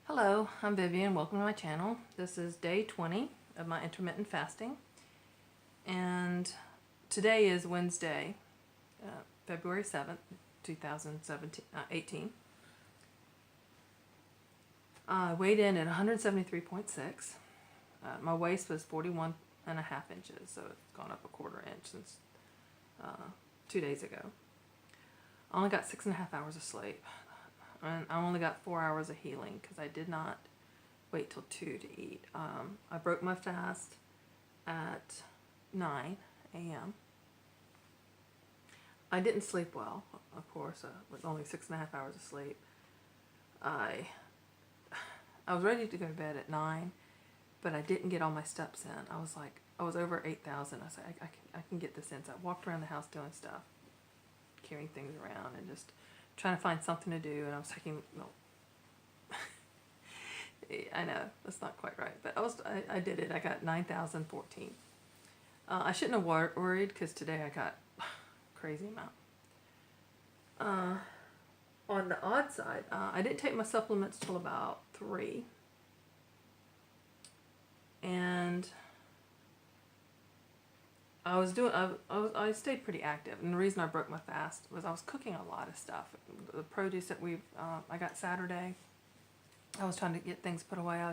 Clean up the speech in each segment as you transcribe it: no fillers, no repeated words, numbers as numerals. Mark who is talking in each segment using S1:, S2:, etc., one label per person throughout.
S1: Hello, I'm Vivian. Welcome to my channel. This is day 20 of my intermittent fasting, and today is Wednesday, February 7th, 2018. I weighed in at 173.6. My waist was 41 and a half inches, so it's gone up a quarter inch since 2 days ago. I only got 6.5 hours of sleep. And I only got 4 hours of healing because I did not wait till 2 to eat. I broke my fast at 9 a.m. I didn't sleep well, of course, with only 6.5 hours of sleep. I was ready to go to bed at 9, but I didn't get all my steps in. I was over 8,000. I said, I can get this in. So I walked around the house doing stuff, carrying things around, and just trying to find something to do. And I was thinking, no, I know that's not quite right, but I did it. I got 9,014. I shouldn't have worried because today I got crazy amount. On the odd side, I didn't take my supplements till about 3, and I stayed pretty active, and the reason I broke my fast was I was cooking a lot of stuff. The produce that I got Saturday, I was trying to get things put away.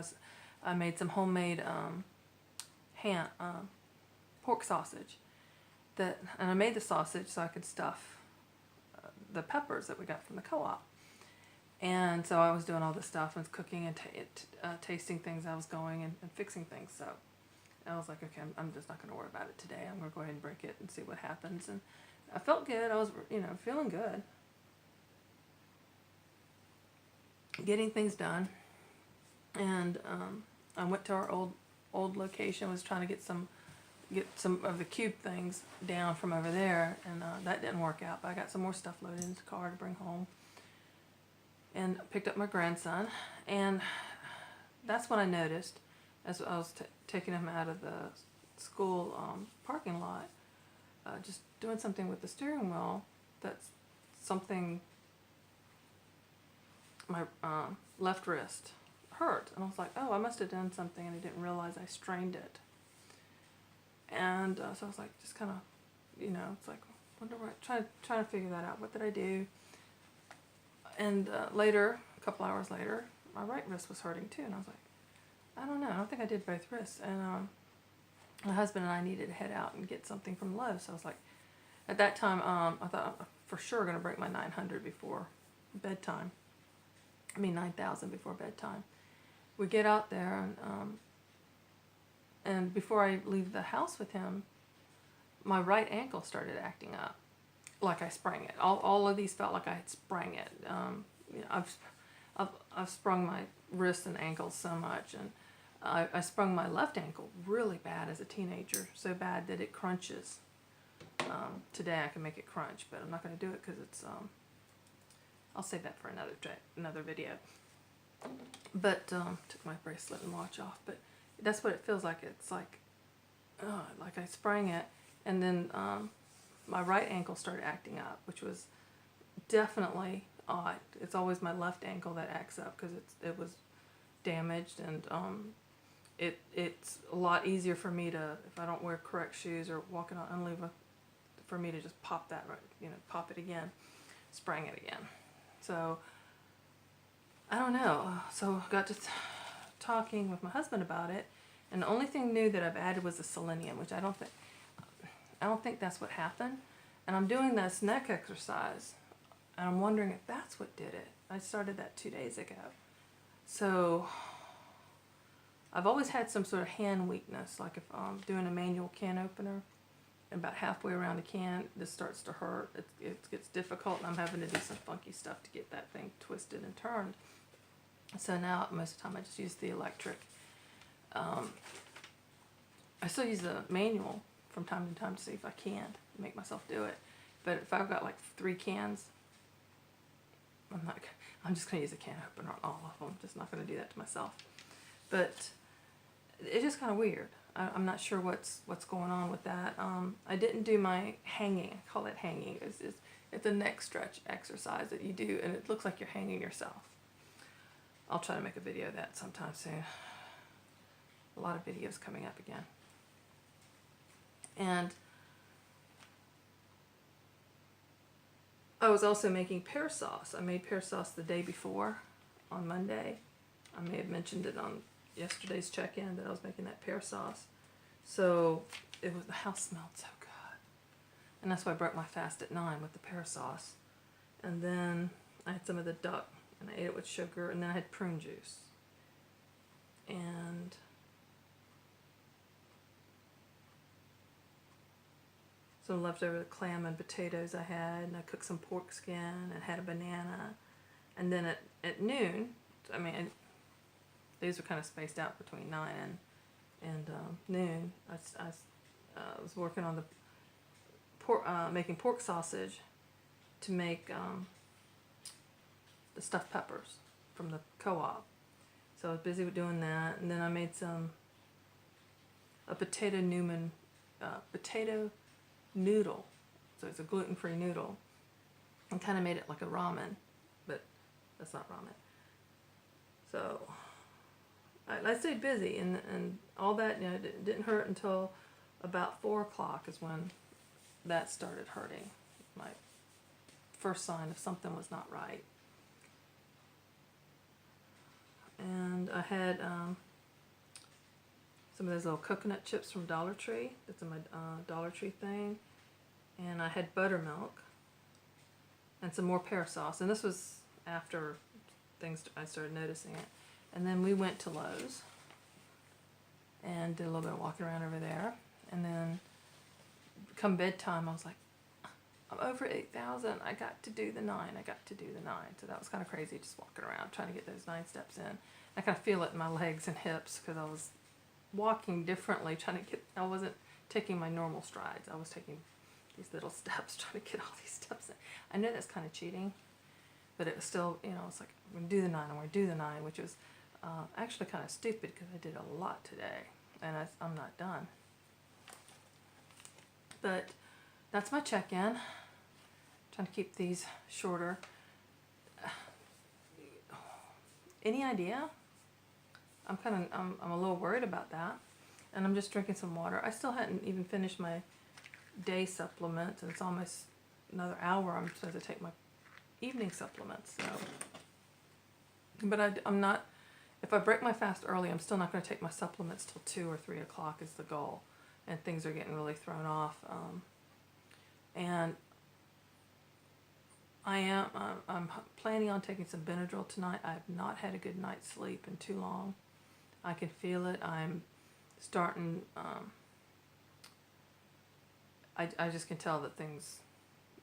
S1: I made some homemade pork sausage, and I made the sausage so I could stuff the peppers that we got from the co-op. And so I was doing all this stuff and cooking and tasting things. I was going and fixing things. So I was like, okay, I'm just not going to worry about it today. I'm going to go ahead and break it and see what happens. And I felt good. I was, feeling good. Getting things done. And I went to our old location. Was trying to get some of the cube things down from over there. And that didn't work out. But I got some more stuff loaded into the car to bring home. And picked up my grandson. And that's when I noticed, as I was taking him out of the school parking lot, just doing something with the steering wheel, that's something, my left wrist hurt. And I was like, oh, I must have done something, and I didn't realize I strained it. And so I was like, just kind of, it's like, wonder what, trying to figure that out. What did I do? And later, a couple hours later, my right wrist was hurting too, and I was like, I don't know. I don't think I did both wrists. And my husband and I needed to head out and get something from Lowe's. So I was like, at that time, I thought I'm for sure going to break my 900 before bedtime. 9,000 before bedtime. We get out there, and before I leave the house with him, my right ankle started acting up, like I sprang it. All of these felt like I had sprang it. I've sprung my wrists and ankles so much, and I sprung my left ankle really bad as a teenager, so bad that it crunches. Today I can make it crunch, but I'm not going to do it because it's, I'll save that for another video. But, took my bracelet and watch off, but that's what it feels like. It's like I sprang it, and then my right ankle started acting up, which was definitely odd. It's always my left ankle that acts up because it was damaged, and it's a lot easier for me to, if I don't wear correct shoes or walking on unlevel, for me to just pop that, pop it again, sprang it again. So I don't know. So I got to talking with my husband about it, and the only thing new that I've added was the selenium, which I don't think that's what happened. And I'm doing this neck exercise, and I'm wondering if that's what did it. I started that 2 days ago. So I've always had some sort of hand weakness, like if I'm doing a manual can opener, and about halfway around the can, this starts to hurt. It gets difficult, and I'm having to do some funky stuff to get that thing twisted and turned. So now, most of the time, I just use the electric. I still use the manual from time to time to see if I can make myself do it. But if I've got like 3 cans, I'm just going to use a can opener on all of them. I'm just not going to do that to myself. But it's just kind of weird. I'm not sure what's going on with that. I didn't do my hanging. I call it hanging. It's a neck stretch exercise that you do, and it looks like you're hanging yourself. I'll try to make a video of that sometime soon. A lot of videos coming up again. And I was also making pear sauce. I made pear sauce the day before, on Monday. I may have mentioned it on yesterday's check-in that I was making that pear sauce. So the house smelled so good. And that's why I broke my fast at 9 with the pear sauce. And then I had some of the duck, and I ate it with sugar, and then I had prune juice. And some leftover clam and potatoes I had, and I cooked some pork skin and had a banana. And then at noon, I mean, these were kind of spaced out between 9 and noon, I was working on the making pork sausage to make the stuffed peppers from the co-op. So I was busy with doing that, and then I made a potato noodle. So it's a gluten-free noodle, and kind of made it like a ramen, but that's not ramen. So I stayed busy, and all that, you know, it didn't hurt until about 4 o'clock is when that started hurting. My first sign of something was not right. And I had some of those little coconut chips from Dollar Tree. That's in my Dollar Tree thing. And I had buttermilk and some more pear sauce. And this was after I started noticing it. And then we went to Lowe's and did a little bit of walking around over there. And then come bedtime, I was like, I'm over 8,000. I got to do the 9. So that was kind of crazy, just walking around trying to get those 9 steps in. I kind of feel it in my legs and hips because I was walking differently, I wasn't taking my normal strides. I was taking these little steps, trying to get all these steps in. I know that's kind of cheating, but it was still, you know, it's like, I'm going to do the 9, I'm going to do the 9, which was actually kind of stupid because I did a lot today, and I'm not done. But that's my check-in. Trying to keep these shorter. Any idea? I'm a little worried about that. And I'm just drinking some water. I still hadn't even finished my day supplements, and it's almost another hour. I'm supposed to take my evening supplements. So, but I'm not. If I break my fast early, I'm still not going to take my supplements till 2 or 3 o'clock is the goal, and things are getting really thrown off. And I'm planning on taking some Benadryl tonight. I have not had a good night's sleep in too long. I can feel it. I'm starting. I just can tell that things.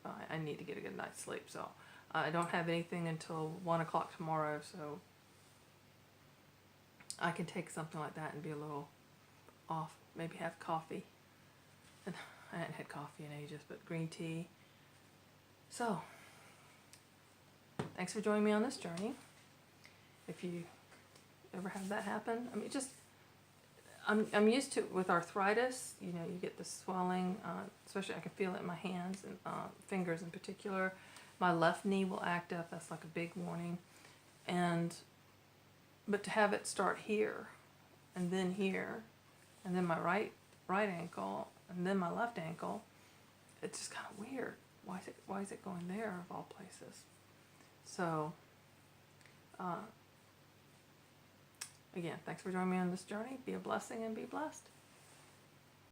S1: I need to get a good night's sleep. So I don't have anything until 1 o'clock tomorrow. So I can take something like that and be a little off. Maybe have coffee. And I hadn't had coffee in ages, but green tea. So, thanks for joining me on this journey. If you ever have that happen, I mean, I'm used to, with arthritis, you know, you get the swelling, especially I can feel it in my hands and fingers in particular. My left knee will act up, that's like a big warning. But to have it start here, and then here, and then my right ankle, and then my left ankle, it's just kind of weird. Why is it going there of all places? So, again, thanks for joining me on this journey. Be a blessing and be blessed.